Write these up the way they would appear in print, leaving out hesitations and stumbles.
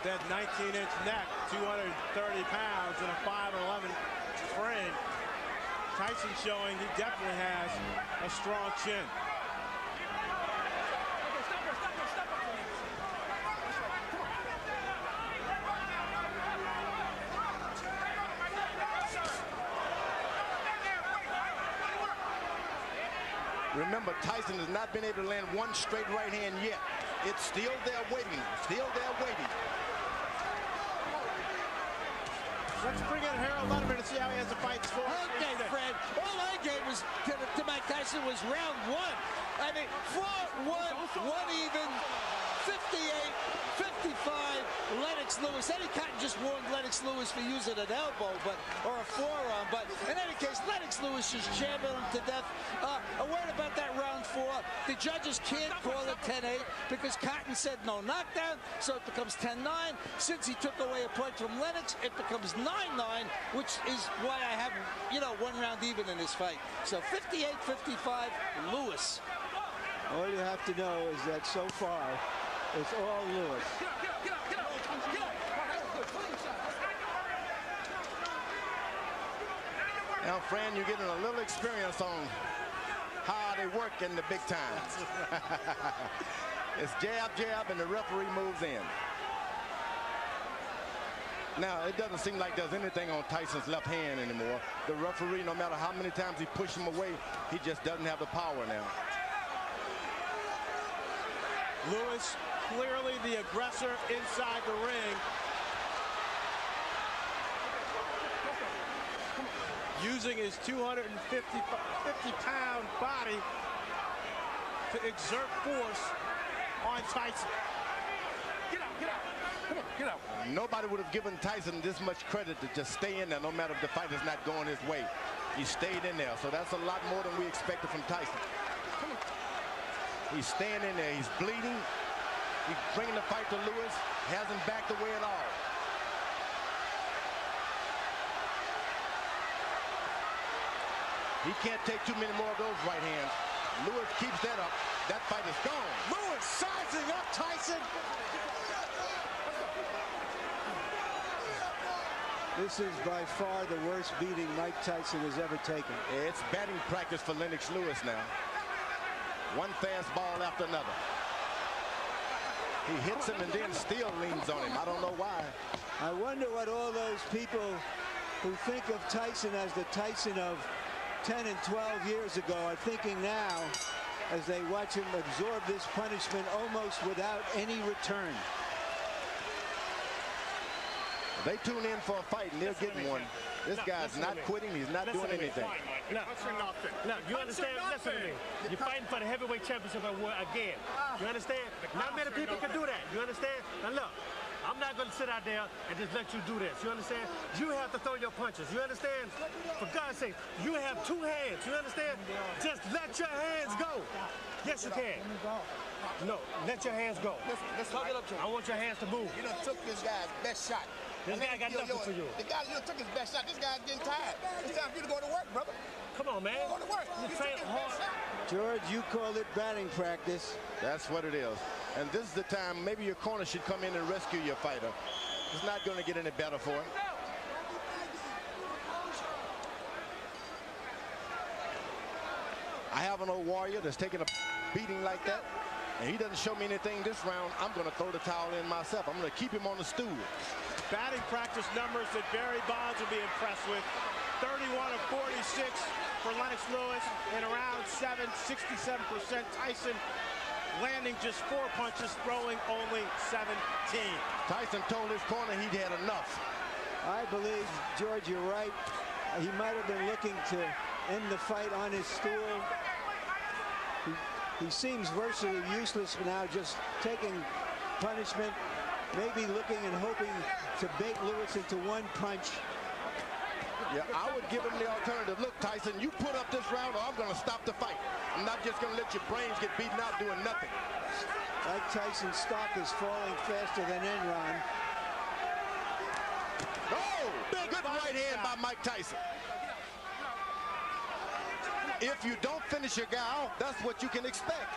With that 19-inch neck, 230 pounds, and a 5'11" frame, Tyson showing he definitely has a strong chin. Remember, Tyson has not been able to land one straight right hand yet. It's still there waiting, still there waiting. Let's bring in Harold Letterman and see how he has the fights for. Okay, Fred. All I gave was to Mike Tyson was round one. I mean, 4-1, one even, 58, 55. Lennox Lewis. Eddie Cotton just warned Lennox Lewis for using an elbow, or a forearm. But in any case, Lennox Lewis just champion him to death. A word about that round four. The judges can't call it 10-8 because Cotton said no knockdown, so it becomes 10-9. Since he took away a point from Lennox, it becomes 9-9, which is why I have, one round even in this fight. So 58-55, Lewis. All you have to know is that so far, it's all Lewis. Now, Fran, you're getting a little experience on how they work in the big time. It's jab, jab, and the referee moves in. Now, it doesn't seem like there's anything on Tyson's left hand anymore. The referee, no matter how many times he pushes him away, he just doesn't have the power now. Lewis, clearly the aggressor inside the ring. Using his 250-pound body to exert force on Tyson. Get out, get out. Come on, get out. Nobody would have given Tyson this much credit to just stay in there no matter if the fight is not going his way. He stayed in there, so that's a lot more than we expected from Tyson. Come on. He's staying in there. He's bleeding. He's bringing the fight to Lewis. Hasn't backed away at all. He can't take too many more of those right hands. Lewis keeps that up. That fight is gone. Lewis sizing up Tyson. This is by far the worst beating Mike Tyson has ever taken. It's batting practice for Lennox Lewis now. One fastball after another. He hits him and then still leans on him. I don't know why. I wonder what all those people who think of Tyson as the Tyson of 10 and 12 years ago are thinking now as they watch him absorb this punishment almost without any return. They tune in for a fight and they're getting one. This guy's not quitting. He's not doing anything. Look, you understand? Listen to me. You're fighting for the heavyweight championship again. You understand? Not many people can do that. You understand? Now look, I'm not going to sit out there and just let you do this. You understand? You have to throw your punches. You understand? For God's sake, you have two hands. You understand? Just let your hands go. Yes, you can. No, let your hands go. Listen, I want your hands to move. You done took this guy's best shot. This guy got nothing for you. The guy took his best shot. This guy's getting tired. It's time for you to go to work, brother. Come on, man. Go to work. You train hard. George, you call it batting practice. That's what it is. And this is the time maybe your corner should come in and rescue your fighter. It's not going to get any better for him. I have an old warrior that's taking a beating like that, and he doesn't show me anything this round. I'm going to throw the towel in myself. I'm going to keep him on the stool. Batting practice numbers that Barry Bonds will be impressed with. 31 of 46 for Lennox Lewis in round 7, 67%. Tyson landing just 4 punches, throwing only 17. Tyson told his corner he'd had enough. I believe, George, you're right. He might have been looking to end the fight on his stool. He seems virtually useless now, just taking punishment, maybe looking and hoping to bait Lewis into one punch. Yeah, I would give him the alternative. Look, Tyson, you put up this round or I'm going to stop the fight. I'm not just going to let your brains get beaten out doing nothing. Mike Tyson's stock is falling faster than Enron. Oh, good right hand by Mike Tyson. If you don't finish your guy out, that's what you can expect.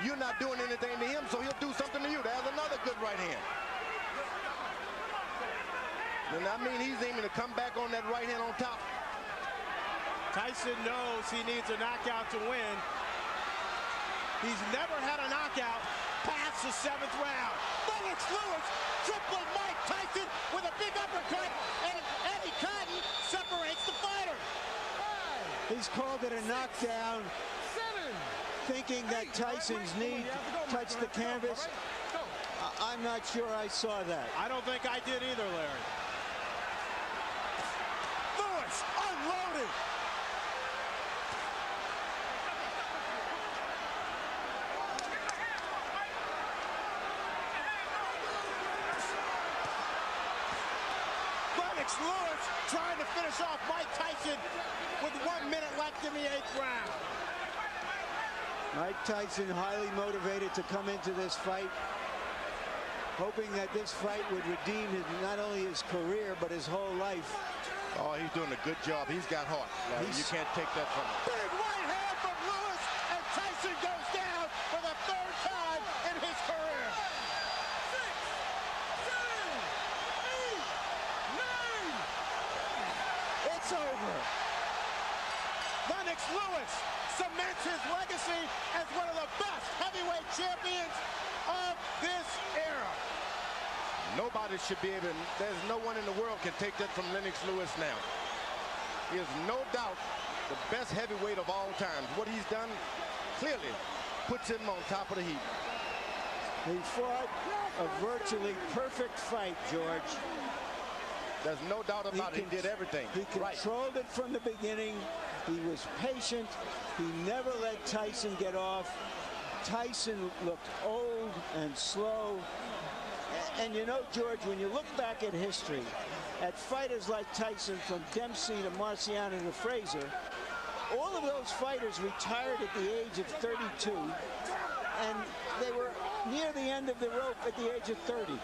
You're not doing anything to him, so he'll do something to you. There's another good right hand. And I mean, he's aiming to come back on that right hand on top. Tyson knows he needs a knockout to win. He's never had a knockout past the 7th round. Lennox Lewis tripling Mike Tyson with a big uppercut, and Eddie Cotton separates the fighter. He's called it a knockdown, thinking that Tyson's knee touched the canvas. I'm not sure I saw that. I don't think I did either, Larry. Lewis unloaded. Lennox Lewis trying to finish off Mike Tyson with 1 minute left in the 8th round. Mike Tyson highly motivated to come into this fight, hoping that this fight would redeem not only his career, but his whole life. Oh, he's doing a good job. He's got heart. You can't take that from him. Big right hand from Lewis, and Tyson goes down for the 3rd time in his career. 6, 7, 8, 9. It's over. Lennox Lewis cements his legacy as one of the best heavyweight champions of this era. Nobody should be able, there's no one in the world can take that from Lennox Lewis now. He is no doubt the best heavyweight of all time. What he's done clearly puts him on top of the heap. He fought a virtually perfect fight, George. There's no doubt about it. He did everything. He controlled it from the beginning. He was patient. He never let Tyson get off. Tyson looked old and slow. And you know, George, when you look back at history, at fighters like Tyson, from Dempsey to Marciano to Frazier, all of those fighters retired at the age of 32, and they were near the end of the rope at the age of 30.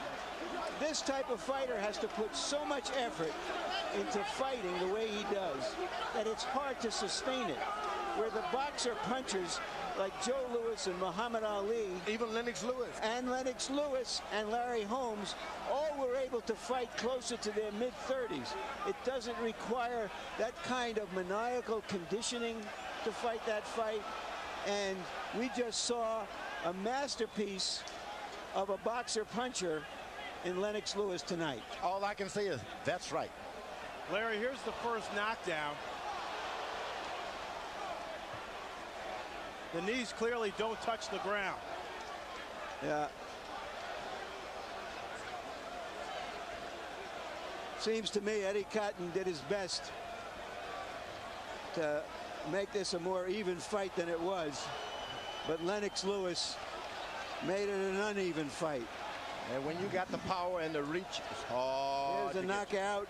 This type of fighter has to put so much effort into fighting the way he does that it's hard to sustain it. Where the boxer punchers like Joe Louis and Muhammad Ali, even Lennox Lewis, and Larry Holmes, all were able to fight closer to their mid-30s. It doesn't require that kind of maniacal conditioning to fight that fight. And we just saw a masterpiece of a boxer puncher in Lennox Lewis tonight. All I can say is that's right. Larry, here's the first knockdown. The knees clearly don't touch the ground. Yeah. Seems to me Eddie Cotton did his best to make this a more even fight than it was. But Lennox Lewis made it an uneven fight. And when you got the power and the reach, it's hard. Here's a knockout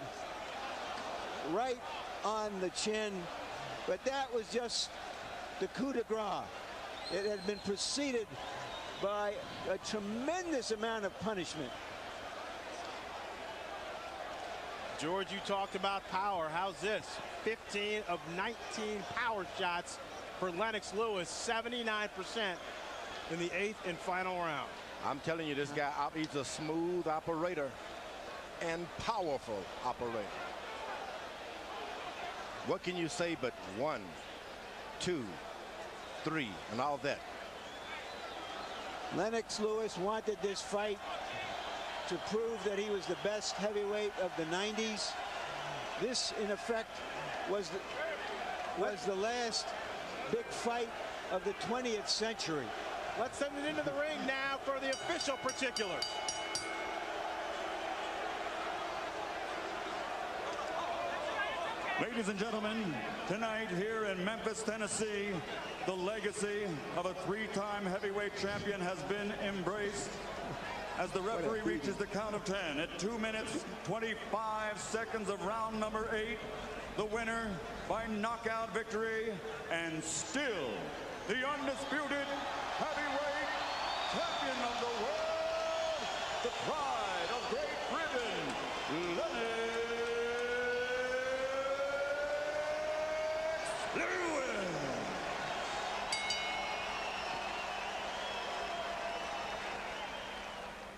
right on the chin. But that was just the coup de grace. It had been preceded by a tremendous amount of punishment. George, you talked about power. How's this? 15 of 19 power shots for Lennox Lewis, 79% in the 8th and final round. I'm telling you, this guy, he's a smooth operator and powerful operator. What can you say but 1, 2, 3, and all that? Lennox Lewis wanted this fight to prove that he was the best heavyweight of the 90s. This, in effect, was the last big fight of the 20th century. Let's send it into the ring now for the official particulars. Ladies and gentlemen, tonight here in Memphis, Tennessee, the legacy of a 3-time heavyweight champion has been embraced as the referee reaches the count of 10 at 2 minutes, 25 seconds of round number 8. The winner by knockout victory, and still the undisputed heavyweight champion of the world, the pride of Great Britain, Lennox Lewis.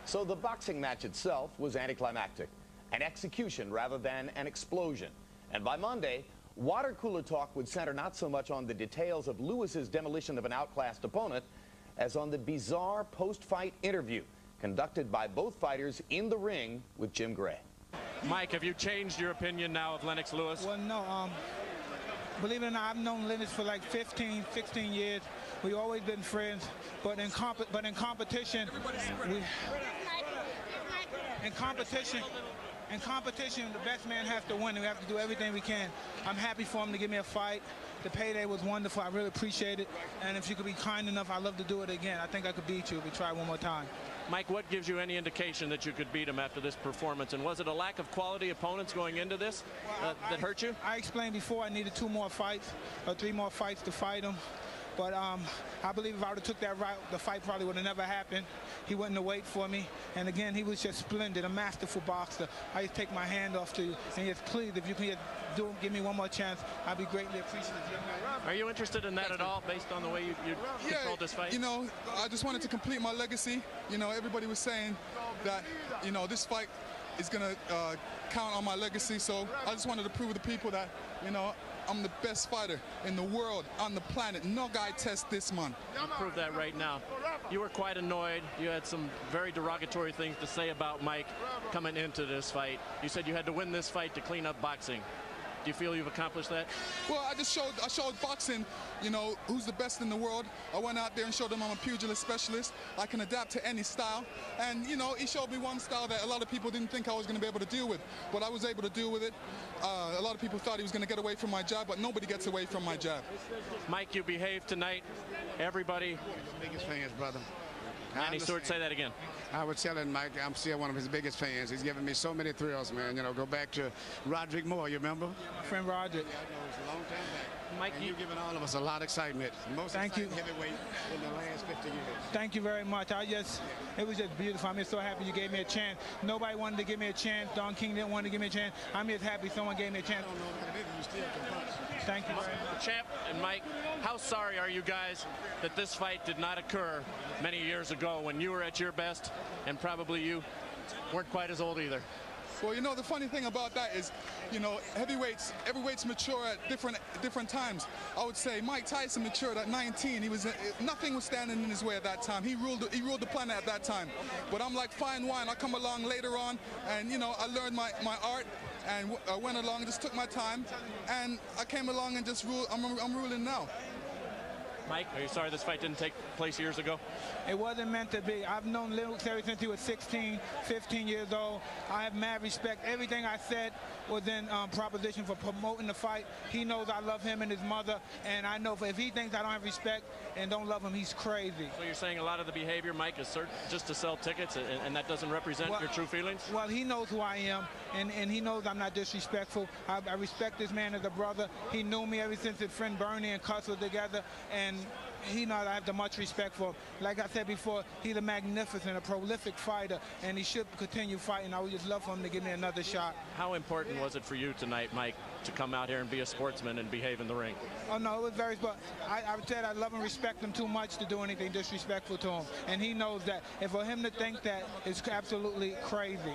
So the boxing match itself was anticlimactic, an execution rather than an explosion. And by Monday, water cooler talk would center not so much on the details of Lewis's demolition of an outclassed opponent as on the bizarre post-fight interview conducted by both fighters in the ring with Jim Gray. Mike, have you changed your opinion now of Lennox Lewis? Well, no. Believe it or not, I've known Lennox for like 15, 16 years. We've always been friends, but in competition, the best man has to win, and we have to do everything we can. I'm happy for him to give me a fight. The payday was wonderful. I really appreciate it. And if you could be kind enough, I'd love to do it again. I think I could beat you if we try one more time. Mike, what gives you any indication that you could beat him after this performance? And was it a lack of quality opponents going into this that hurt you? I explained before I needed 2 more fights or 3 more fights to fight him. But I believe if I would have took that route, the fight probably would have never happened. He wouldn't have waited for me. And again, he was just splendid, a masterful boxer. I just take my hand off to you. And just please, if you can just give me one more chance, I'd be greatly appreciative. Are you interested in that at all, based on the way you controlled this fight? You know, I just wanted to complete my legacy. You know, everybody was saying that, you know, this fight is going to count on my legacy. So I just wanted to prove to the people that, you know, I'm the best fighter in the world, on the planet. No guy tests this, man. You proved that right now. You were quite annoyed. You had some very derogatory things to say about Mike coming into this fight. You said you had to win this fight to clean up boxing. Do you feel you've accomplished that? Well, I showed boxing, you know, who's the best in the world. I went out there and showed them I'm a pugilist specialist. I can adapt to any style. And, you know, he showed me one style that a lot of people didn't think I was going to be able to deal with. But I was able to deal with it. A lot of people thought he was going to get away from my jab, but nobody gets away from my jab. Mike, you behaved tonight. Everybody. Biggest fans, brother. Manny Stewart, say that again. I was telling Mike, I'm still one of his biggest fans. He's given me so many thrills, man. You know, go back to Roderick Moore, you remember? My friend Roderick. Yeah, I know, it's a long time back. Mike, you've given all of us a lot of excitement. Most exciting heavyweight in the last 50 years. Thank you very much. It was just beautiful. I'm just so happy you gave me a chance. Nobody wanted to give me a chance. Don King didn't want to give me a chance. I'm just happy someone gave me a chance. I don't know what it is, you still can punch. Thank you very much. Champ and Mike, how sorry are you guys that this fight did not occur many years ago when you were at your best and probably you weren't quite as old either? Well, you know, the funny thing about that is, you know, heavyweights mature at different times. I would say Mike Tyson matured at 19. Nothing was standing in his way at that time. He ruled the planet at that time. But I'm like fine wine. I come along later on, and you know, I learned my art, and I went along, just took my time, and I came along and just ruled. I'm ruling now. Mike, are you sorry this fight didn't take place years ago? It wasn't meant to be. I've known Lennox ever since he was 16, 15 years old. I have mad respect. Everything I said was in proposition for promoting the fight. He knows I love him and his mother, and I know if he thinks I don't have respect and don't love him, he's crazy. So you're saying a lot of the behavior, Mike, is just to sell tickets, and that doesn't represent your true feelings? Well, he knows who I am, and he knows I'm not disrespectful. I respect this man as a brother. He knew me ever since his friend Bernie and Cuss were together, and he knows I have the much respect for him. Like I said before, he's a magnificent, a prolific fighter, and he should continue fighting. I would just love for him to give me another shot. How important was it for you tonight, Mike, to come out here and be a sportsman and behave in the ring? Oh, no, it was very, but I said I love and respect him too much to do anything disrespectful to him. And he knows that. And for him to think that is absolutely crazy.